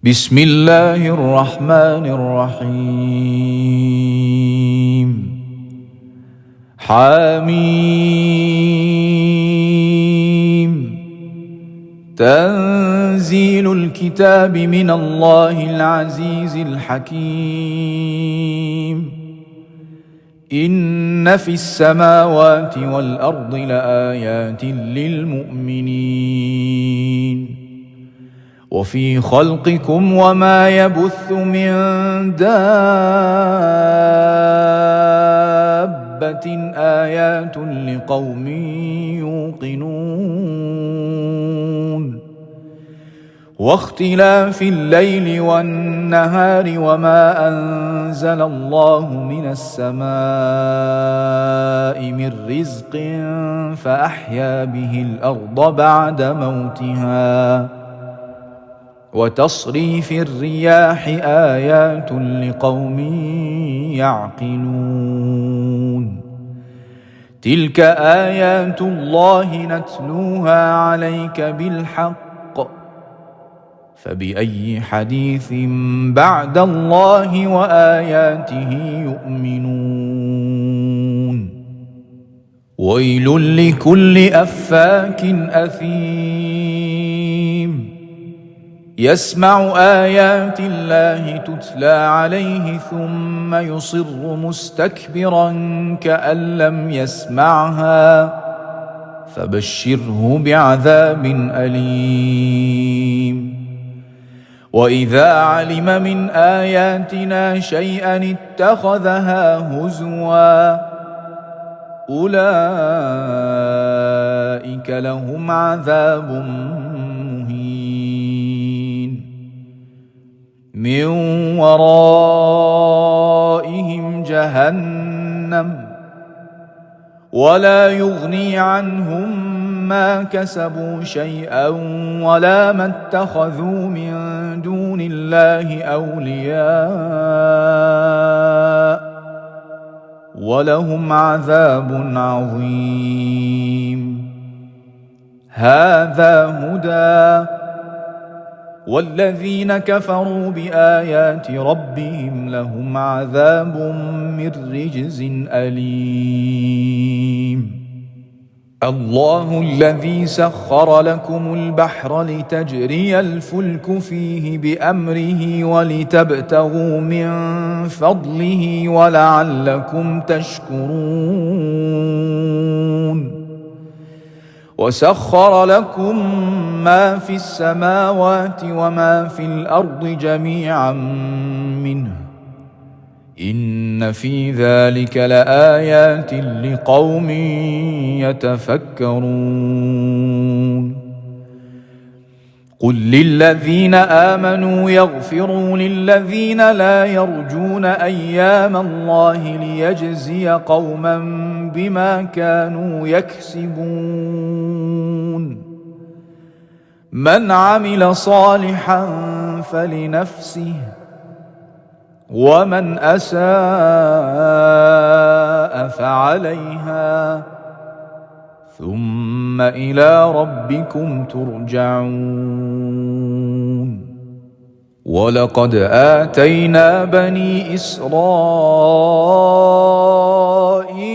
بسم الله الرحمن الرحيم. حميم. تنزيل الكتاب من الله العزيز الحكيم. إن في السماوات والأرض لآيات للمؤمنين وفي خلقكم وما يبث من دابة آيات لقوم يوقنون واختلاف الليل والنهار وما أنزل الله من السماء من رزق فأحيا به الأرض بعد موتها وتصريف الرياح آيات لقوم يعقلون تلك آيات الله نتلوها عليك بالحق فبأي حديث بعد الله وآياته يؤمنون ويل لكل أفاك أثيم يسمع آيات الله تتلى عليه ثم يصر مستكبرا كأن لم يسمعها فبشره بعذاب أليم وإذا علم من آياتنا شيئا اتخذها هزوا أولئك لهم عذاب من ورائهم جهنم ولا يغني عنهم ما كسبوا شيئا ولا ما اتخذوا من دون الله أولياء ولهم عذاب عظيم هذا هدى والذين كفروا بآيات ربهم لهم عذاب من رجز أليم الله الذي سخر لكم البحر لتجري الفلك فيه بأمره ولتبتغوا من فضله ولعلكم تشكرون وسخر لكم ما في السماوات وما في الأرض جميعا منه إن في ذلك لآيات لقوم يتفكرون قل للذين آمنوا يغفروا للذين لا يرجون أيام الله ليجزي قوما بما كانوا يكسبون من عمل صالحا فلنفسه ومن أساء فعليها ثم إلى ربكم ترجعون ولقد آتينا بني إسرائيل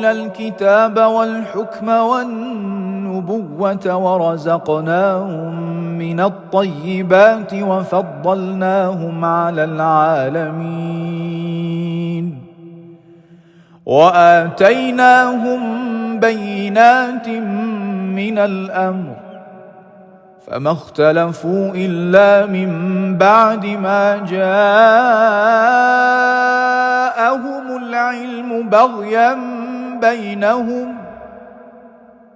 الكتاب والحكم والنبوة ورزقناهم من الطيبات وفضلناهم على العالمين وآتيناهم بينات من الأمر فما اختلفوا إلا من بعد ما جاءهم العلم بغيا بينهم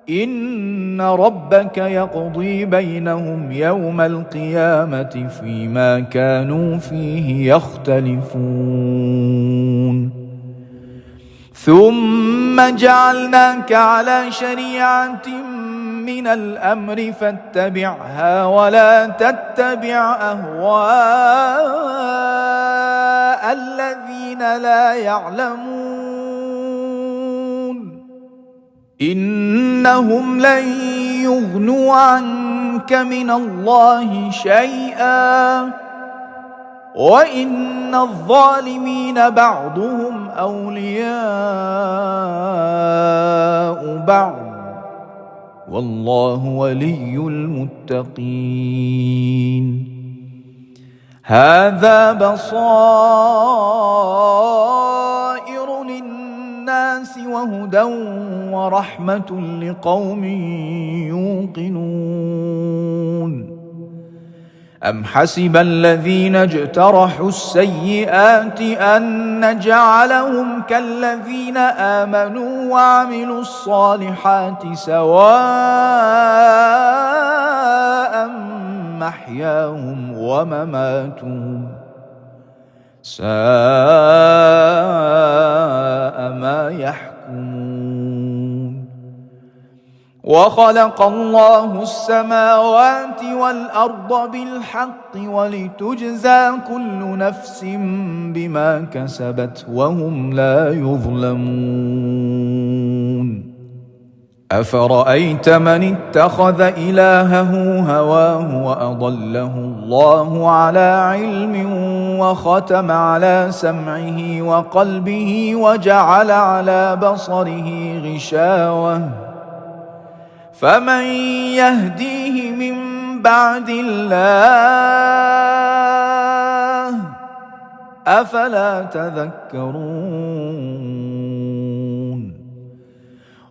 إن ربك يقضي بينهم يوم القيامة فيما كانوا فيه يختلفون ثم جعلناك على شريعة من الأمر فاتبعها ولا تتبع أهواء الذين لا يعلمون إنهم لن يغنوا عنك من الله شيئا وإن الظالمين بعضهم أولياء بعض والله ولي المتقين. هذا بصائر للناس وهدى ورحمة لقوم يوقنون. أم حسب الذين اجترحوا السيئات أن نجعلهم كالذين آمنوا وعملوا الصالحات سواء محياهم ومماتهم ساء ما يحكمون. وخلق الله السماوات والأرض بالحق ولتجزى كل نفس بما كسبت وهم لا يظلمون. أفرأيت من اتخذ إلهه هواه وأضله الله على علم وختم على سمعه وقلبه وجعل على بصره غشاوة فمن يهديه من بعد الله أفلا تذكرون.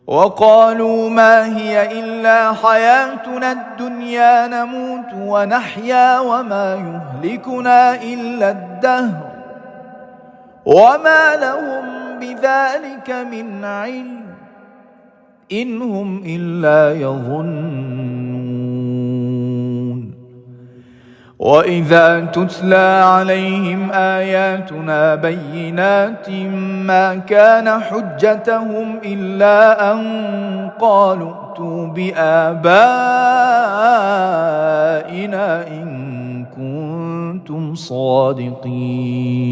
وقالوا ما هي إلا حياتنا الدنيا نموت ونحيا وما يهلكنا إلا الدهر وما لهم بذلك من علم إن هم إلا يظنون. وإذا تتلى عليهم آياتنا بينات ما كان حجتهم إلا أن قالوا ائتوا بآبائنا إن كنتم صادقين.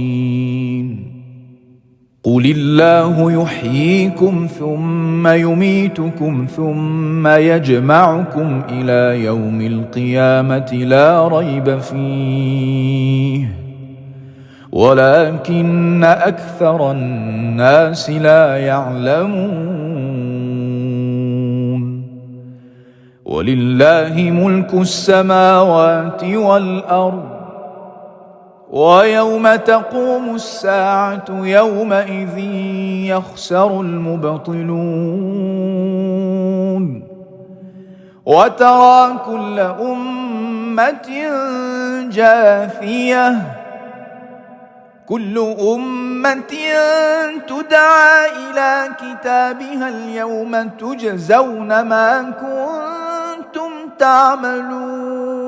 قل الله يحييكم ثم يميتكم ثم يجمعكم إلى يوم القيامة لا ريب فيه ولكن أكثر الناس لا يعلمون. ولله ملك السماوات والأرض ويوم تقوم الساعة يومئذ يخسر المبطلون. وترى كل أمة جاثية كل أمة تدعى إلى كتابها اليوم تجزون ما كنتم تعملون.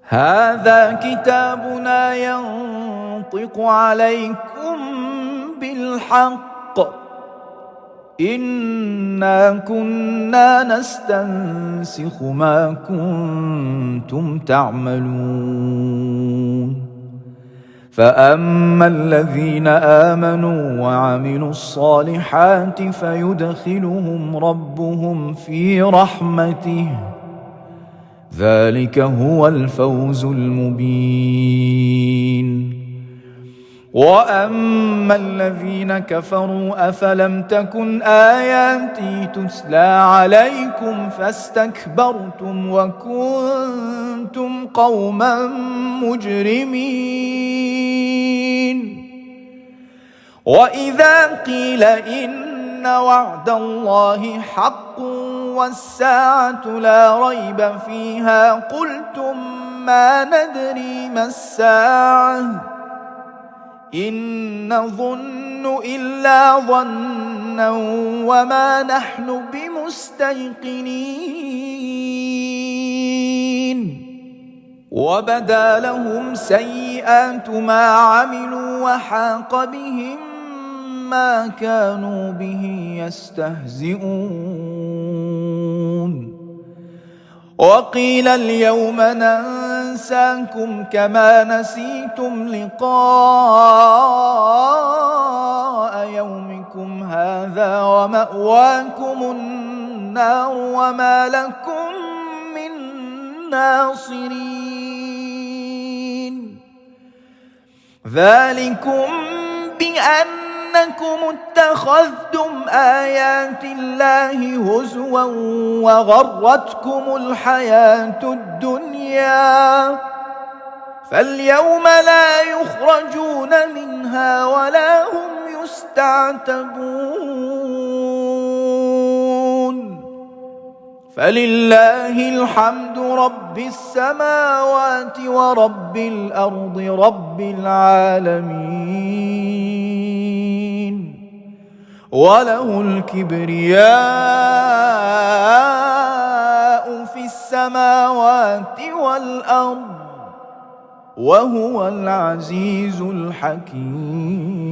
هذا كتابنا ينطق عليكم بالحق إنا كنا نستنسخ ما كنتم تعملون. فأما الذين آمنوا وعملوا الصالحات فيدخلهم ربهم في رحمته ذلك هو الفوز المبين. وأما الذين كفروا أفلم تكن آياتي تتلى عليكم فاستكبرتم وكنتم قوما مجرمين. وإذا قيل إن وعد الله حق والساعة لا ريب فيها قلتم ما ندري ما الساعة إن نظن إلا ظنا وما نحن بمستيقنين. وبدا لهم سيئات ما عملوا وحاق بهم ما كانوا به يستهزئون. وقيل اليوم ننساكم كما نسيتم لقاء يومكم هذا ومأواكم النار وما لكم من ناصرين. ذلكم بأنكم اتخذتم آيات الله هزوا وغرتكم الحياة الدنيا فاليوم لا يخرجون منها ولا هم يستعتبون فلله الحمد رب السماوات ورب الأرض رب العالمين وله الكبرياء في السماوات والأرض وهو العزيز الحكيم.